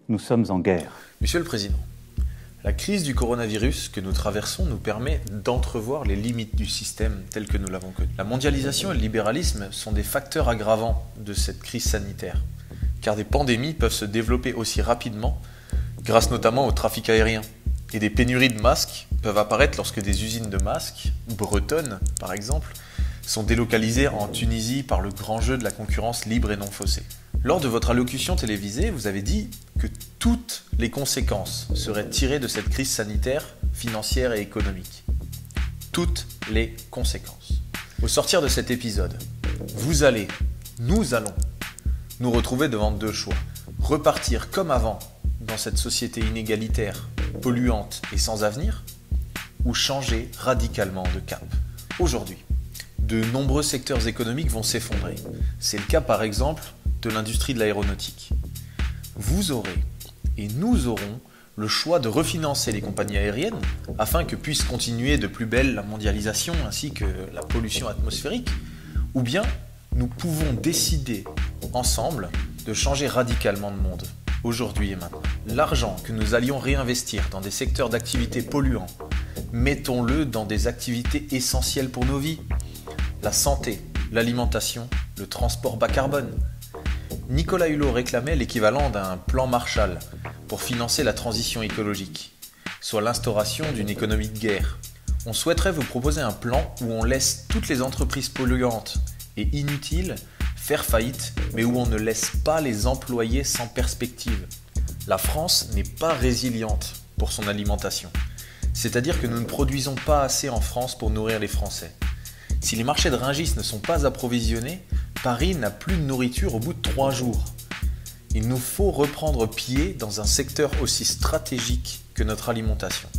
Nous sommes en guerre. Monsieur le Président, la crise du coronavirus que nous traversons nous permet d'entrevoir les limites du système tel que nous l'avons connu. La mondialisation et le libéralisme sont des facteurs aggravants de cette crise sanitaire, car des pandémies peuvent se développer aussi rapidement, grâce notamment au trafic aérien. Et des pénuries de masques peuvent apparaître lorsque des usines de masques, bretonnes par exemple, sont délocalisées en Tunisie par le grand jeu de la concurrence libre et non faussée. Lors de votre allocution télévisée, vous avez dit que toutes les conséquences seraient tirées de cette crise sanitaire, financière et économique. Toutes les conséquences. Au sortir de cet épisode, nous allons nous retrouver devant deux choix. Repartir comme avant dans cette société inégalitaire, polluante et sans avenir, ou changer radicalement de cap. Aujourd'hui, de nombreux secteurs économiques vont s'effondrer. C'est le cas par exemple de l'industrie de l'aéronautique. Vous aurez, et nous aurons, le choix de refinancer les compagnies aériennes afin que puisse continuer de plus belle la mondialisation ainsi que la pollution atmosphérique, ou bien nous pouvons décider ensemble de changer radicalement de monde, aujourd'hui et maintenant. L'argent que nous allions réinvestir dans des secteurs d'activité polluants, mettons-le dans des activités essentielles pour nos vies. La santé, l'alimentation, le transport bas carbone. Nicolas Hulot réclamait l'équivalent d'un plan Marshall pour financer la transition écologique, soit l'instauration d'une économie de guerre. On souhaiterait vous proposer un plan où on laisse toutes les entreprises polluantes et inutiles faire faillite, mais où on ne laisse pas les employés sans perspective. La France n'est pas résiliente pour son alimentation, c'est-à-dire que nous ne produisons pas assez en France pour nourrir les Français. Si les marchés de Rungis ne sont pas approvisionnés, Paris n'a plus de nourriture au bout de 3 jours. Il nous faut reprendre pied dans un secteur aussi stratégique que notre alimentation.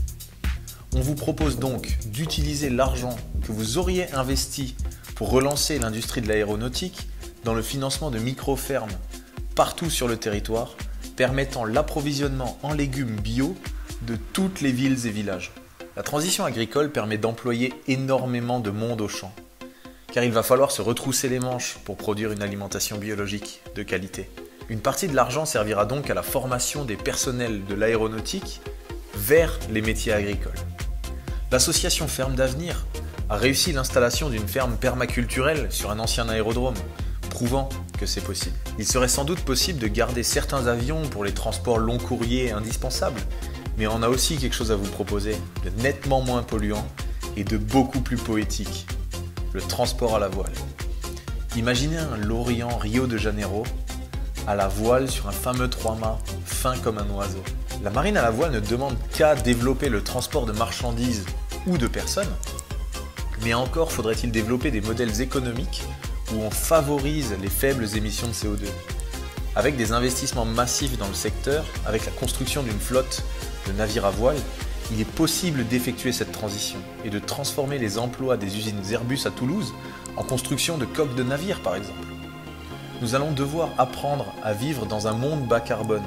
On vous propose donc d'utiliser l'argent que vous auriez investi pour relancer l'industrie de l'aéronautique dans le financement de micro-fermes partout sur le territoire, permettant l'approvisionnement en légumes bio de toutes les villes et villages. La transition agricole permet d'employer énormément de monde au champ, car il va falloir se retrousser les manches pour produire une alimentation biologique de qualité. Une partie de l'argent servira donc à la formation des personnels de l'aéronautique vers les métiers agricoles. L'association Ferme d'Avenir a réussi l'installation d'une ferme permaculturelle sur un ancien aérodrome, prouvant que c'est possible. Il serait sans doute possible de garder certains avions pour les transports long courriers indispensables, mais on a aussi quelque chose à vous proposer de nettement moins polluant et de beaucoup plus poétique, le transport à la voile. Imaginez un Lorient-Rio de Janeiro à la voile sur un fameux 3-mâts fin comme un oiseau. La marine à la voile ne demande qu'à développer le transport de marchandises ou de personnes, mais encore faudrait-il développer des modèles économiques où on favorise les faibles émissions de CO2. Avec des investissements massifs dans le secteur, avec la construction d'une flotte de navires à voile, il est possible d'effectuer cette transition et de transformer les emplois des usines Airbus à Toulouse en construction de coques de navires par exemple. Nous allons devoir apprendre à vivre dans un monde bas carbone,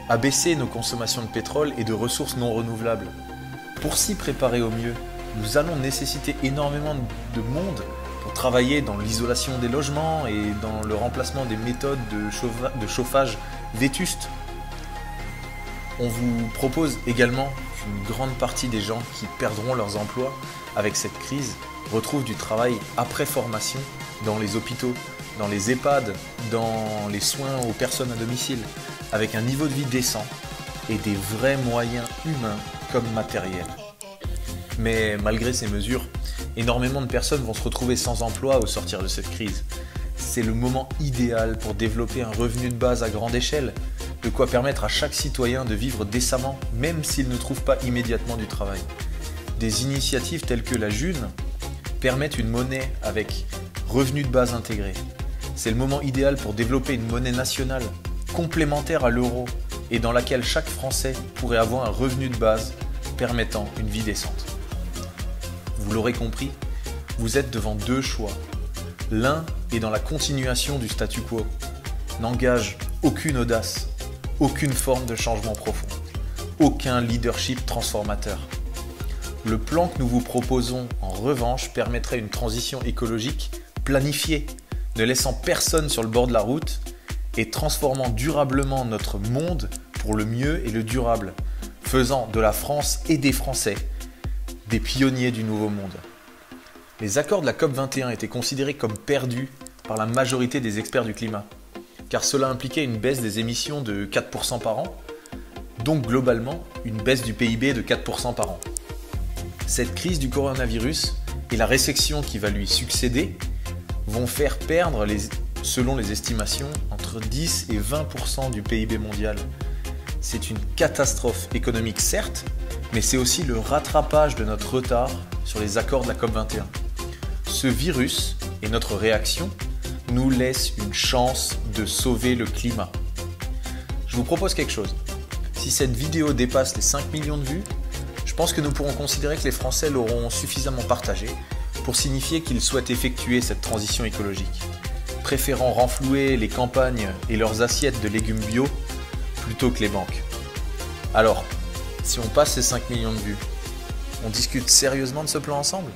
à baisser nos consommations de pétrole et de ressources non renouvelables. Pour s'y préparer au mieux, nous allons nécessiter énormément de monde pour travailler dans l'isolation des logements et dans le remplacement des méthodes de chauffage vétustes. On vous propose également qu'une grande partie des gens qui perdront leurs emplois avec cette crise retrouvent du travail après formation dans les hôpitaux, dans les EHPAD, dans les soins aux personnes à domicile, avec un niveau de vie décent et des vrais moyens humains comme matériels. Mais malgré ces mesures, énormément de personnes vont se retrouver sans emploi au sortir de cette crise. C'est le moment idéal pour développer un revenu de base à grande échelle, de quoi permettre à chaque citoyen de vivre décemment, même s'il ne trouve pas immédiatement du travail. Des initiatives telles que la June permettent une monnaie avec revenu de base intégré. C'est le moment idéal pour développer une monnaie nationale, complémentaire à l'euro, et dans laquelle chaque Français pourrait avoir un revenu de base permettant une vie décente. Vous l'aurez compris, vous êtes devant deux choix. L'un est dans la continuation du statu quo, n'engage aucune audace, aucune forme de changement profond, aucun leadership transformateur. Le plan que nous vous proposons, en revanche, permettrait une transition écologique planifiée, ne laissant personne sur le bord de la route et transformant durablement notre monde pour le mieux et le durable, faisant de la France et des Français des pionniers du Nouveau Monde. Les accords de la COP21 étaient considérés comme perdus par la majorité des experts du climat, car cela impliquait une baisse des émissions de 4% par an, donc globalement une baisse du PIB de 4% par an. Cette crise du coronavirus et la récession qui va lui succéder vont faire perdre, selon les estimations, entre 10 et 20% du PIB mondial. C'est une catastrophe économique certes, mais c'est aussi le rattrapage de notre retard sur les accords de la COP21. Ce virus et notre réaction nous laissent une chance de sauver le climat. Je vous propose quelque chose. Si cette vidéo dépasse les 5 millions de vues, je pense que nous pourrons considérer que les Français l'auront suffisamment partagée pour signifier qu'ils souhaitent effectuer cette transition écologique, préférant renflouer les campagnes et leurs assiettes de légumes bio plutôt que les banques. Alors, si on passe ces 5 millions de vues, on discute sérieusement de ce plan ensemble ?